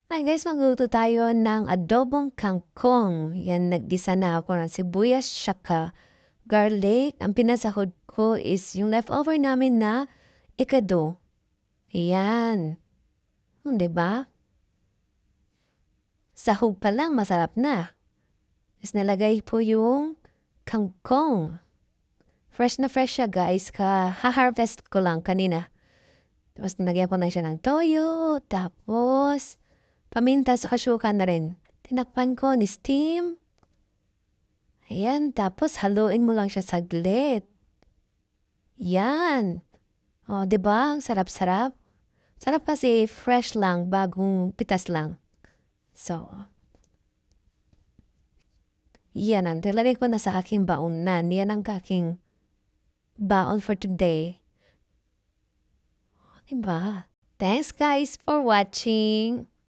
Hi guys, magluto tayo ng adobong kangkong. Yan, naggisa na ako ng sibuyas tsaka garlic. Ang pinasahod ko is yung leftover namin na ikado. Yan. Diba? Sahog pa lang, masarap na. Tapos nalagay po yung kangkong. Fresh na fresh siya guys. Ha-harvest ko lang kanina. Tapos nilagyan ko na siya ng toyo. Tapos paminta sa kasuka na rin. Tinakpan ko ni steam. Ayan, tapos haluin mo lang siya saglit. Yan. O, 'di ba? Ang sarap-sarap. Sarap kasi fresh lang, bagong pitas lang. So, yan ang nilagay ko na sa aking baonan. Yan ang aking baon for today. 'Di ba? Thanks guys for watching.